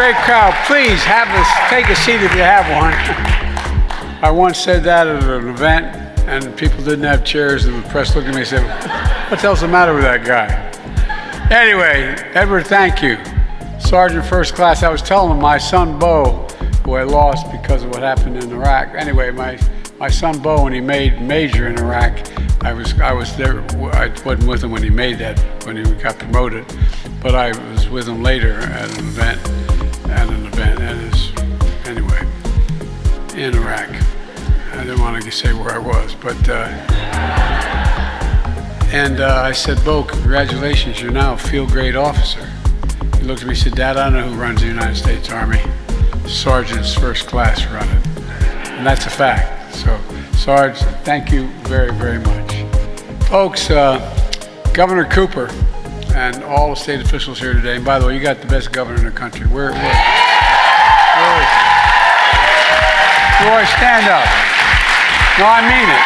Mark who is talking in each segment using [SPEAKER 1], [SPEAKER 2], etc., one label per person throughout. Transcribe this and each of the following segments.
[SPEAKER 1] great crowd. Please take a seat if you have one. I once said that at an event, and people didn't have chairs, and the press looked at me and said, "What the hell's the matter with that guy?" Anyway, Edward, thank you. Sergeant First Class. I was telling him my son Bo, who I lost because of what happened in Iraq. Anyway, my son Bo, when he made Major in Iraq, I was there. I wasn't with him when he made that, when he got promoted, but I was with him later at an event, anyway, in Iraq. I didn't want to say where I was, but I said, Bo, congratulations, you're now a field grade officer. He looked at me and said, Dad, I don't know who runs the United States Army. Sergeants First Class run it, and that's a fact. So, Sarge, thank you very, very much. Folks, Governor Cooper and all the state officials here today, and by the way, you got the best governor in the country. Roy, stand up. No, I mean it.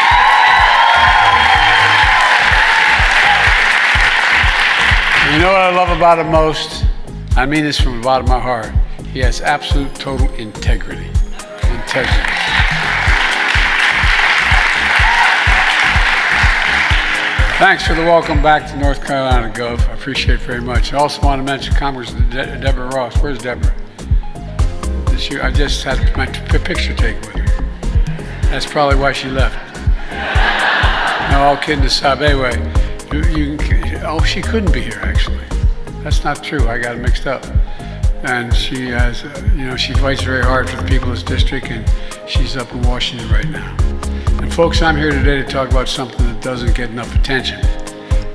[SPEAKER 1] You know what I love about him most? I mean this from the bottom of my heart. He has absolute, total integrity. Thanks for the welcome back to North Carolina, Gov. I appreciate it very much. I also want to mention Congressman Deborah Ross. Where's Deborah? I just had my picture taken with her. That's probably why she left. No, all kidding aside. Anyway, she couldn't be here, actually. That's not true. I got it mixed up. And she has, she fights very hard for the people of this district, and she's up in Washington right now. And folks, I'm here today to talk about something that doesn't get enough attention,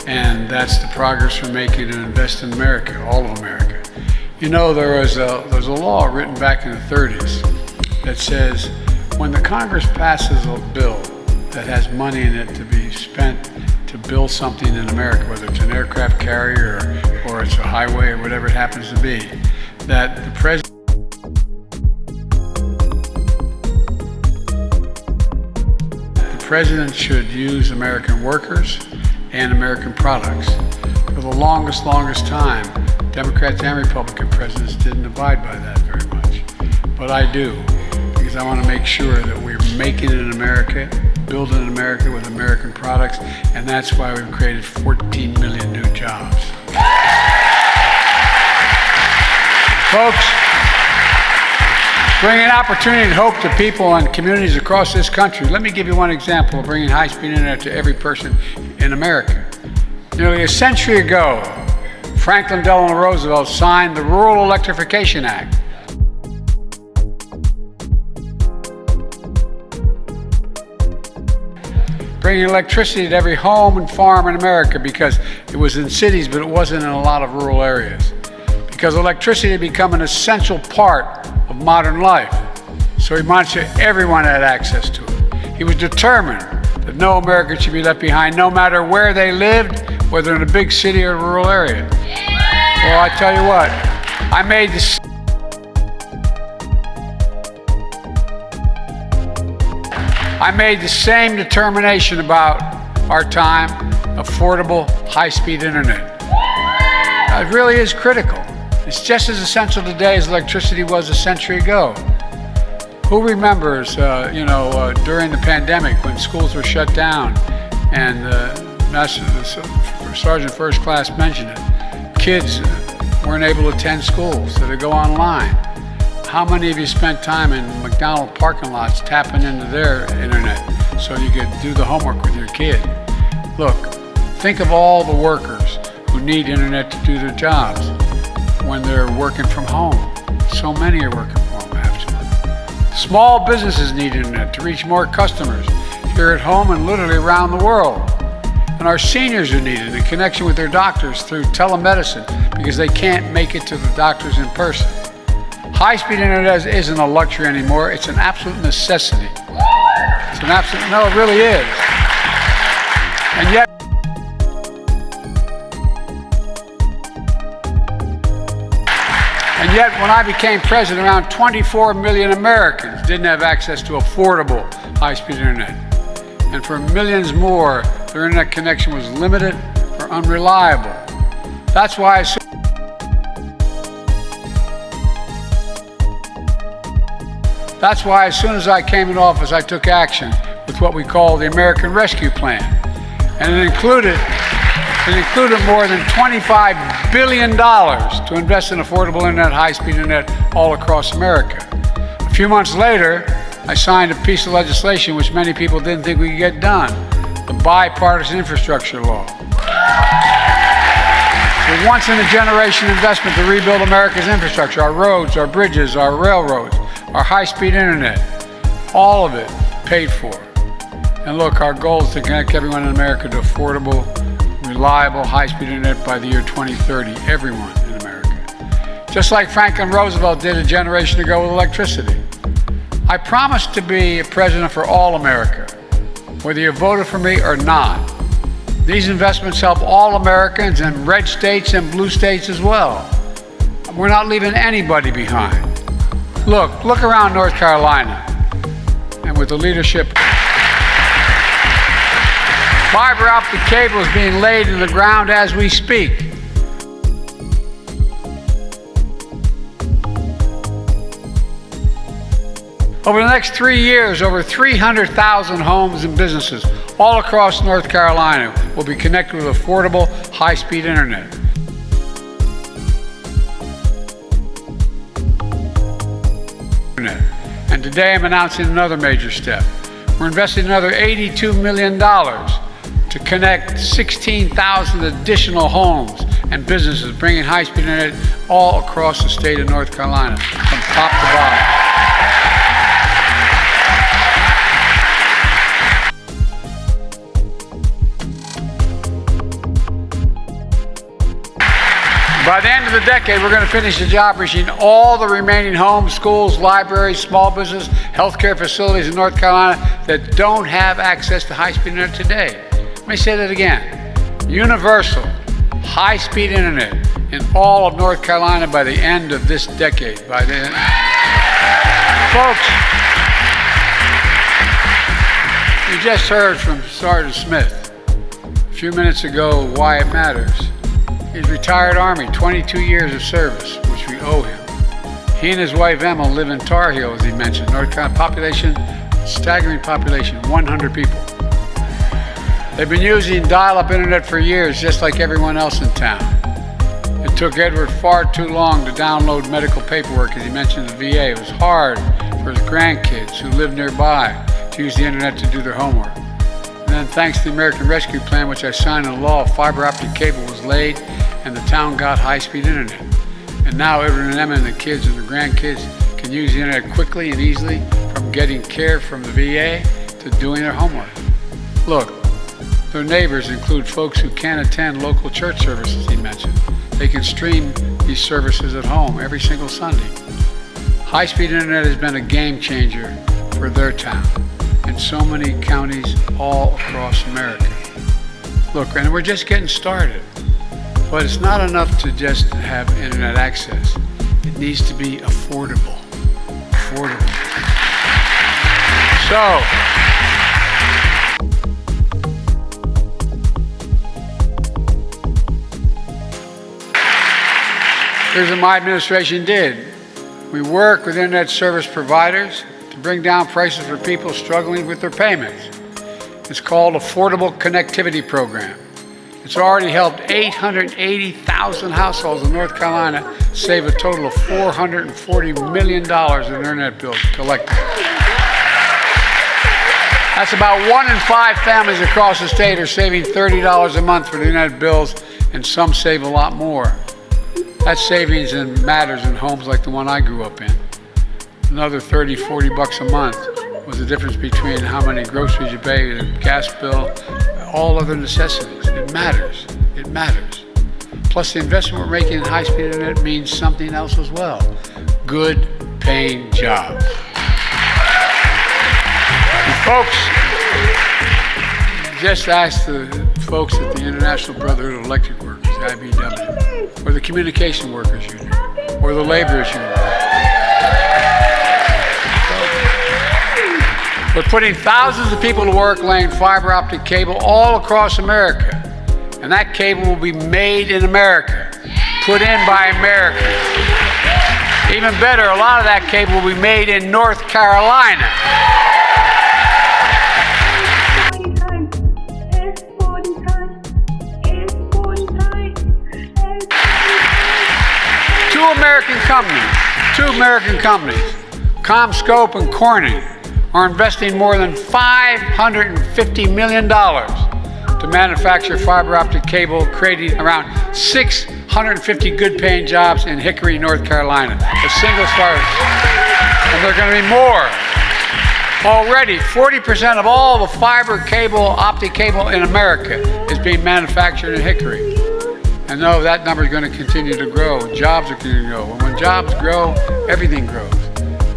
[SPEAKER 1] and that's the progress we're making to invest in America, all of America. You know, there's a law written back in the 30s that says when the Congress passes a bill that has money in it to be spent to build something in America, whether it's an aircraft carrier or it's a highway or whatever it happens to be, that the president should use American workers and American products. For the longest time, Democrats and Republican presidents didn't abide by that very much. But I do, because I want to make sure that we're making it in America, building in America with American products, and that's why we've created 14 million new jobs. Folks, bringing opportunity and hope to people and communities across this country. Let me give you one example of bringing high-speed internet to every person in America. Nearly a century ago, Franklin Delano Roosevelt signed the Rural Electrification Act. Bringing electricity to every home and farm in America, because it was in cities, but it wasn't in a lot of rural areas. Because electricity had become an essential part of modern life. So he wanted sure everyone had access to it. He was determined that no American should be left behind, no matter where they lived, whether in a big city or a rural area. Well, I tell you what, I made the same determination about our time, affordable, high-speed internet. It really is critical. It's just as essential today as electricity was a century ago. Who remembers, during the pandemic when schools were shut down, and Sergeant First Class mentioned it, kids weren't able to attend school, so they go online. How many of you spent time in McDonald's parking lots tapping into their internet so you could do the homework with your kid? Look, think of all the workers who need internet to do their jobs when they're working from home. So many are working from home, actually. Small businesses need internet to reach more customers here at home and literally around the world. And our seniors who need it in connection with their doctors through telemedicine because they can't make it to the doctors in person. High-speed internet isn't a luxury anymore, it's an absolute necessity. It's an absolute, no, it really is. And yet, when I became president, around 24 million Americans didn't have access to affordable high-speed internet. And for millions more, their internet connection was limited or unreliable. That's why That's why as soon as I came in office, I took action with what we call the American Rescue Plan. And it included more than $25 billion to invest in affordable internet, high-speed internet all across America. A few months later, I signed a piece of legislation which many people didn't think we could get done, the bipartisan infrastructure law. It's a once-in-a-generation investment to rebuild America's infrastructure, our roads, our bridges, our railroads, our high-speed internet, all of it paid for. And look, our goal is to connect everyone in America to affordable, reliable, high-speed internet by the year 2030, everyone in America. Just like Franklin Roosevelt did a generation ago with electricity. I promised to be a president for all America, whether you voted for me or not. These investments help all Americans in red states and blue states as well. We're not leaving anybody behind. Look around North Carolina, and with the leadership, fiber optic cable is being laid in the ground as we speak. Over the next 3 years, over 300,000 homes and businesses all across North Carolina will be connected with affordable, high-speed internet. And today I'm announcing another major step. We're investing another $82 million to connect 16,000 additional homes and businesses, bringing high-speed internet all across the state of North Carolina, from top to bottom. By the end of the decade, we're going to finish the job reaching all the remaining homes, schools, libraries, small business, healthcare facilities in North Carolina that don't have access to high-speed internet today. Let me say that again. Universal, high-speed internet in all of North Carolina by the end of this decade. Folks, you just heard from Sergeant Smith a few minutes ago why it matters. He's retired Army, 22 years of service, which we owe him. He and his wife Emma live in Tar Heel, as he mentioned. North Carolina population, staggering population, 100 people. They've been using dial-up internet for years, just like everyone else in town. It took Edward far too long to download medical paperwork, as he mentioned the VA. It was hard for his grandkids who live nearby to use the internet to do their homework. And then thanks to the American Rescue Plan, which I signed into law, fiber optic cable was laid and the town got high-speed internet. And now Edward and Emma and the kids and the grandkids can use the internet quickly and easily, from getting care from the VA to doing their homework. Look, their neighbors include folks who can't attend local church services, he mentioned. They can stream these services at home every single Sunday. High-speed internet has been a game changer for their town in so many counties all across America. Look, and we're just getting started. But it's not enough to just have internet access. It needs to be affordable. So, here's what my administration did. We work with internet service providers to bring down prices for people struggling with their payments. It's called Affordable Connectivity Program. It's already helped 880,000 households in North Carolina save a total of $440 million in internet bills collected. That's about 1 in 5 families across the state are saving $30 a month for the internet bills, and some save a lot more. That's savings and matters in homes like the one I grew up in. Another $30, $40 a month was the difference between how many groceries you pay, the gas bill, all other necessities. It matters. Plus, the investment we're making in high-speed internet means something else as well. Good paying jobs. And folks, just ask the folks at the International Brotherhood of Electric Workers, the IBEW, or the Communication Workers Union, or the Laborers Union. We're putting thousands of people to work laying fiber optic cable all across America. And that cable will be made in America, put in by Americans. Even better, a lot of that cable will be made in North Carolina. Two American companies, CommScope and Corning, are investing more than $550 million to manufacture fiber optic cable, creating around 650 good-paying jobs in Hickory, North Carolina. A single source. And there are going to be more. Already, 40% of all the fiber cable, optic cable in America is being manufactured in Hickory. And no, that number is going to continue to grow. Jobs are going to grow. And when jobs grow, everything grows.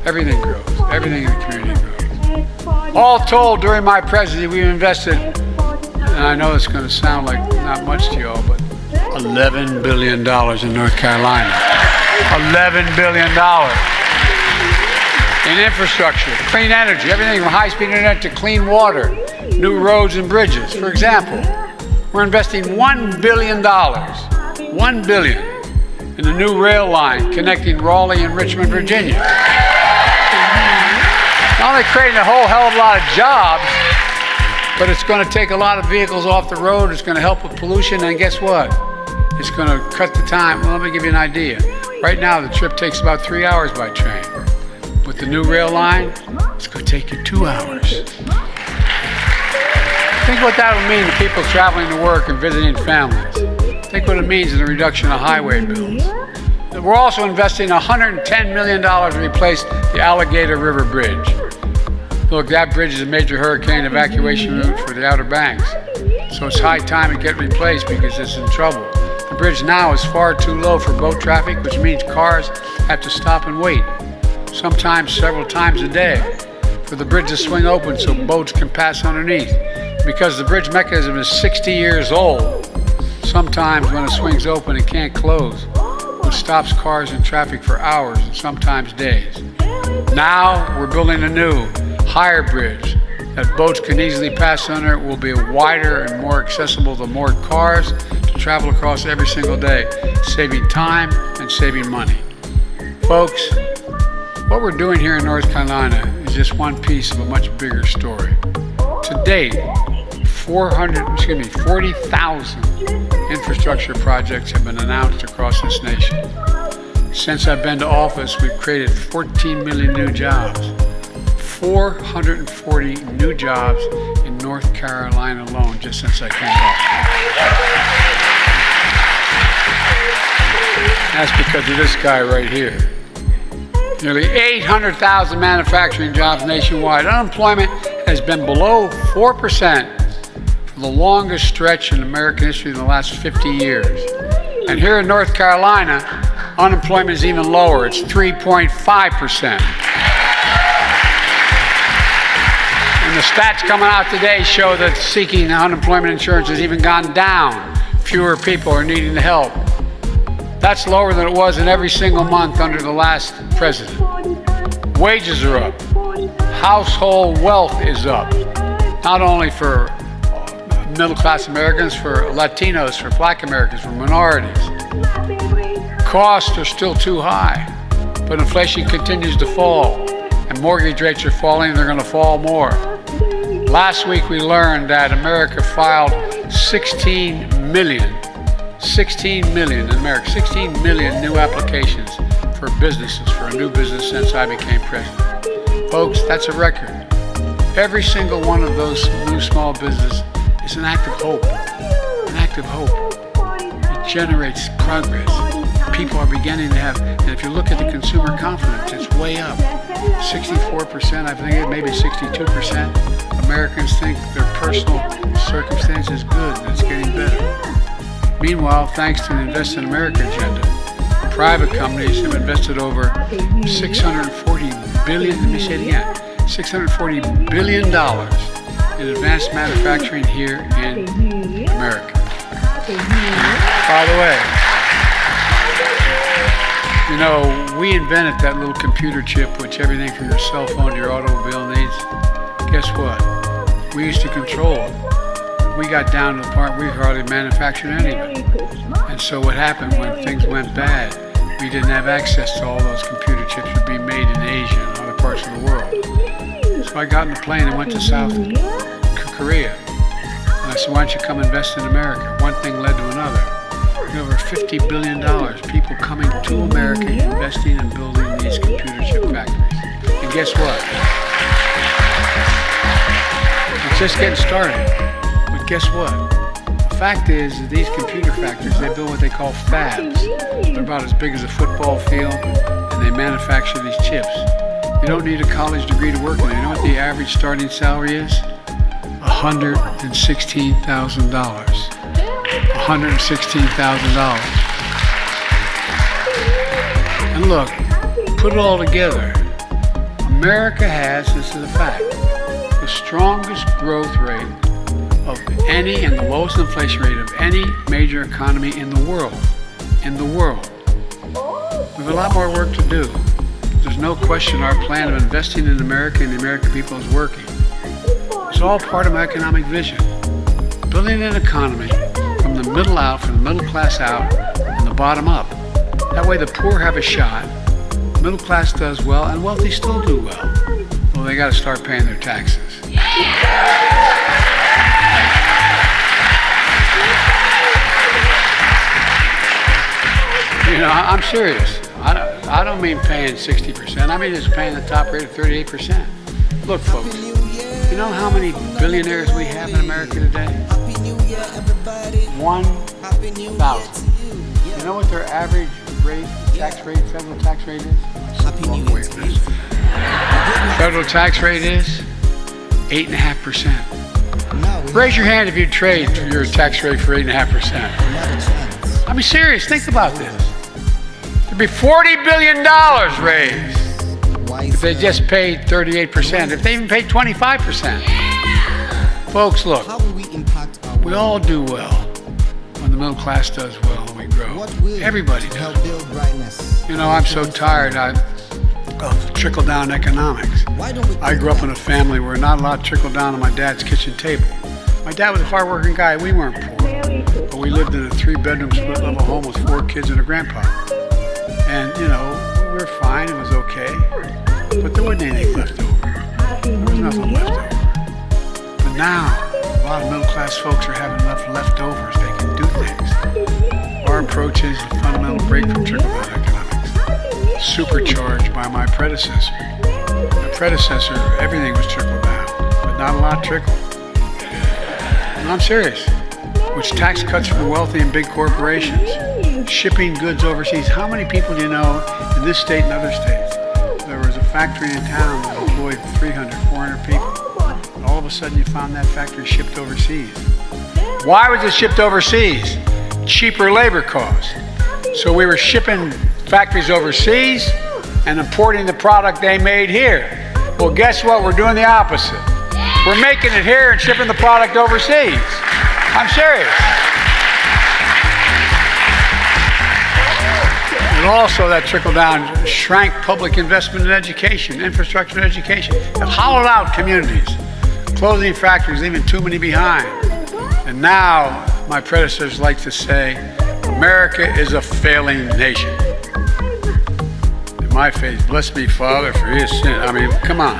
[SPEAKER 1] Everything grows. Everything in the community grows. All told, during my presidency, we've invested, and I know it's going to sound like not much to you all, but $11 billion in North Carolina. $11 billion in infrastructure, clean energy, everything from high-speed internet to clean water, new roads and bridges. For example, we're investing $1 billion, $1 billion, in a new rail line connecting Raleigh and Richmond, Virginia. Not only creating a whole hell of a lot of jobs, but it's going to take a lot of vehicles off the road. It's going to help with pollution, and guess what? It's going to cut the time. Well, let me give you an idea. Right now, the trip takes about 3 hours by train. With the new rail line, it's going to take you 2 hours. Think what that will mean to people traveling to work and visiting families. Think what it means in the reduction of highway bills. We're also investing $110 million to replace the Alligator River Bridge. Look, that bridge is a major hurricane evacuation route for the Outer Banks. So it's high time it get replaced because it's in trouble. The bridge now is far too low for boat traffic, which means cars have to stop and wait, sometimes several times a day, for the bridge to swing open so boats can pass underneath. Because the bridge mechanism is 60 years old, sometimes when it swings open it can't close, which stops cars and traffic for hours and sometimes days. Now we're building a new, higher bridge that boats can easily pass under. It will be wider and more accessible to more cars to travel across every single day, saving time and saving money. Folks, what we're doing here in North Carolina is just one piece of a much bigger story. To date, 40,000 infrastructure projects have been announced across this nation. Since I've been to office, we've created 14 million new jobs. 440 new jobs in North Carolina alone just since I came back. That's because of this guy right here. Nearly 800,000 manufacturing jobs nationwide. Unemployment has been below 4% for the longest stretch in American history in the last 50 years. And here in North Carolina, unemployment is even lower. It's 3.5%. And the stats coming out today show that seeking unemployment insurance has even gone down. Fewer people are needing the help. That's lower than it was in every single month under the last president. Wages are up. Household wealth is up. Not only for middle-class Americans, for Latinos, for Black Americans, for minorities. Costs are still too high, but inflation continues to fall, and mortgage rates are falling, and they're going to fall more. Last week we learned that America filed 16 million new applications for businesses, for a new business since I became president. Folks, that's a record. Every single one of those new small businesses is an act of hope. An act of hope. It generates progress. People are beginning to have, and if you look at the consumer confidence, it's way up. 64%, I think maybe 62%. Americans think their personal circumstance is good and it's getting better. Meanwhile, thanks to the Invest in America agenda, private companies have invested over $640 billion, let me say it again, $640 billion in advanced manufacturing here in America. By the way, you know, we invented that little computer chip which everything from your cell phone to your automobile needs. Guess what? We used to control it. We got down to the part we hardly manufactured any of it. And so what happened when things went bad, we didn't have access to all those computer chips that would be made in Asia and other parts of the world. So I got in the plane and went to South Korea. And I said, why don't you come invest in America? One thing led to another. Over $50 billion, people coming to America, investing and building these computer chip factories. And guess what? It's just getting started. But guess what? The fact is that these computer factories, they build what they call fabs. They're about as big as a football field, and they manufacture these chips. You don't need a college degree to work in it. You know what the average starting salary is? $116,000. $116,000. And look, put it all together. America has, this is a fact, the strongest growth rate of any and the lowest inflation rate of any major economy in the world. In the world. We have a lot more work to do. There's no question our plan of investing in America and the American people is working. It's all part of my economic vision. Building an economy from the middle out, from the middle class out, and the bottom up. That way the poor have a shot, middle class does well, and wealthy still do well. Well, they got to start paying their taxes. You know, I'm serious. I don't mean paying 60%. I mean just paying the top rate of 38%. Look, folks, you know how many billionaires we have in America today? 1,000. You know what their average rate, tax rate, federal tax rate is? Federal tax rate is 8.5%. Raise your hand if you trade your tax rate for 8.5%. I mean, serious, think about this. There'd be $40 billion raised if they just paid 38%, if they even paid 25%. Folks, look, we all do well when the middle class does well and we grow. Everybody does well. You know, I'm so tired of trickle-down economics. I grew up in a family where not a lot trickled down on my dad's kitchen table. My dad was a hard-working guy. We weren't poor, but we lived in a 3-bedroom split-level home with 4 kids and a grandpa. And, you know, we were fine. It was okay. But there wasn't anything left over. There was nothing left over. But now, a lot of middle-class folks are having enough leftovers. They can do things. Our approach is a fundamental break from trickle-down economics, supercharged by my predecessor. My predecessor, everything was trickled down, but not a lot trickled. And I'm serious. Which tax cuts for wealthy and big corporations, shipping goods overseas. How many people do you know in this state and other states? There was a factory in town that employed 300, 400 people. And all of a sudden you found that factory shipped overseas. Why was it shipped overseas? Cheaper labor costs. So we were shipping factories overseas and importing the product they made here. Well, guess what? We're doing the opposite. We're making it here and shipping the product overseas. I'm serious. And also that trickle down shrank public investment in education, infrastructure and education. It hollowed out communities, closing factories, leaving too many behind. And now, my predecessors like to say, America is a failing nation. In my faith, bless me, Father, for his sin. I mean, come on.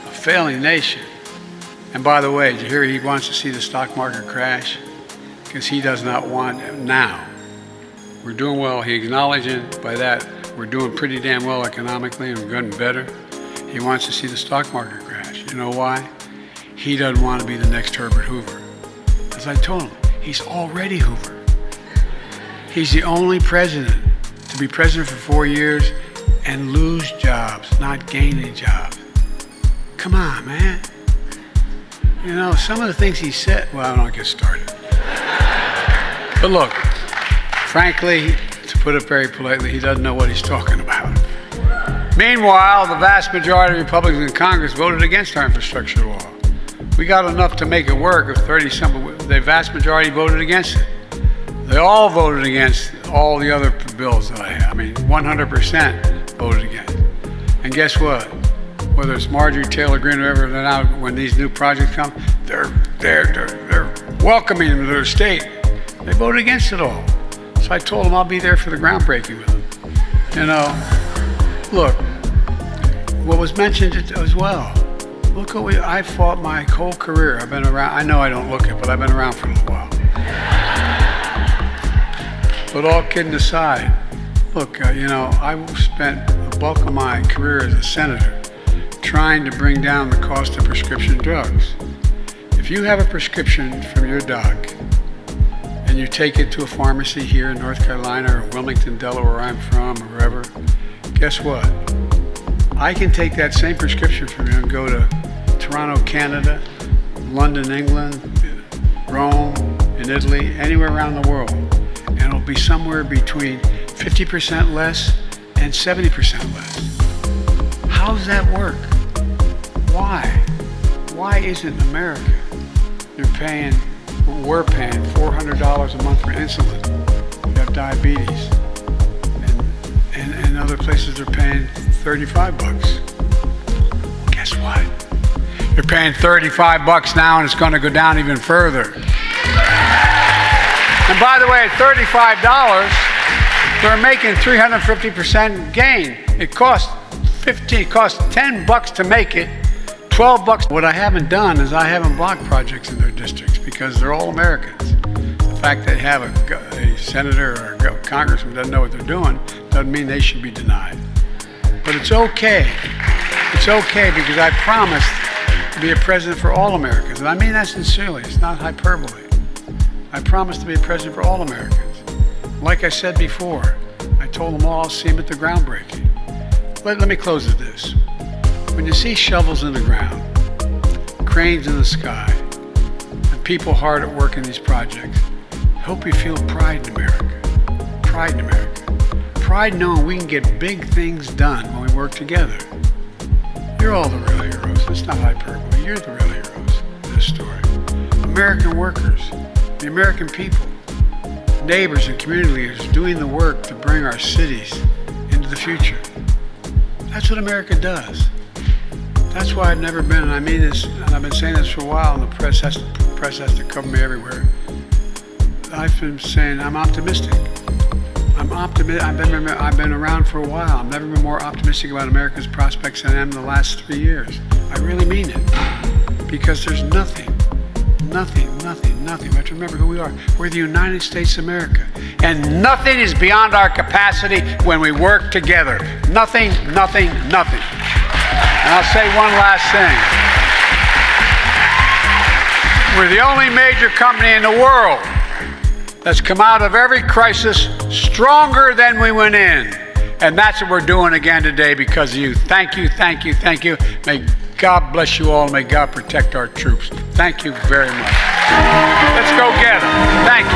[SPEAKER 1] A failing nation. And by the way, did you hear he wants to see the stock market crash? Because he does not want it now. We're doing well. He acknowledges by that we're doing pretty damn well economically and we're getting better. He wants to see the stock market crash. You know why? He doesn't want to be the next Herbert Hoover. As I told him, he's already Hoover. He's the only president to be president for 4 years and lose jobs, not gain any jobs. Come on, man. You know, some of the things he said, well, I don't get started. But look, frankly, to put it very politely, he doesn't know what he's talking about. Meanwhile, the vast majority of Republicans in Congress voted against our infrastructure law. We got enough to make it work of 30-some, the vast majority voted against it. They all voted against all the other bills that I have. I mean, 100% voted against. And guess what? Whether it's Marjorie Taylor Greene or whoever, they're now, when these new projects come, they're welcoming them to their state. They voted against it all. So I told him I'll be there for the groundbreaking with him. You know, look, what was mentioned as well. Look what I fought my whole career. I've been around, I know I don't look it, but I've been around for a little while. But all kidding aside, look, you know, I spent the bulk of my career as a senator trying to bring down the cost of prescription drugs. If you have a prescription from your doc and you take it to a pharmacy here in North Carolina or Wilmington, Delaware, where I'm from, or wherever, guess what? I can take that same prescription from you and go to Toronto, Canada, London, England, Rome, in Italy, anywhere around the world. And it'll be somewhere between 50% less and 70% less. How does that work? Why? Why isn't America? We're paying $400 a month for insulin. You have diabetes. And other places they're paying 35 bucks. Well, guess what? You're paying 35 bucks now and it's going to go down even further. And by the way, at $35, they're making 350% gain. It costs 10 bucks to make it, 12 bucks. What I haven't done is I haven't blocked projects in their districts because they're all Americans. The fact they have a senator or a congressman doesn't know what they're doing doesn't mean they should be denied. But it's okay. It's okay because I promised to be a president for all Americans. And I mean that sincerely. It's not hyperbole. I promised to be a president for all Americans. Like I said before, I told them all I'll see them at the groundbreaking. Let me close with this. When you see shovels in the ground, cranes in the sky, and people hard at work in these projects, I hope you feel pride in America. Pride in America. Pride knowing we can get big things done when we work together. You're all the real heroes. It's not hyperbole. You're the real heroes in this story. American workers, the American people, neighbors and community leaders doing the work to bring our cities into the future. That's what America does. That's why I've never been, and I mean this, and I've been saying this for a while, and the press has to cover me everywhere. I've been saying I'm optimistic. I've been around for a while. I've never been more optimistic about America's prospects than I am in the last 3 years. I really mean it. Because there's nothing. We have to remember who we are. We're the United States of America. And nothing is beyond our capacity when we work together. Nothing. And I'll say one last thing. We're the only major company in the world that's come out of every crisis stronger than we went in. And that's what we're doing again today because of you. Thank you. May God bless you all. May God protect our troops. Thank you very much. Let's go get them. Thank you.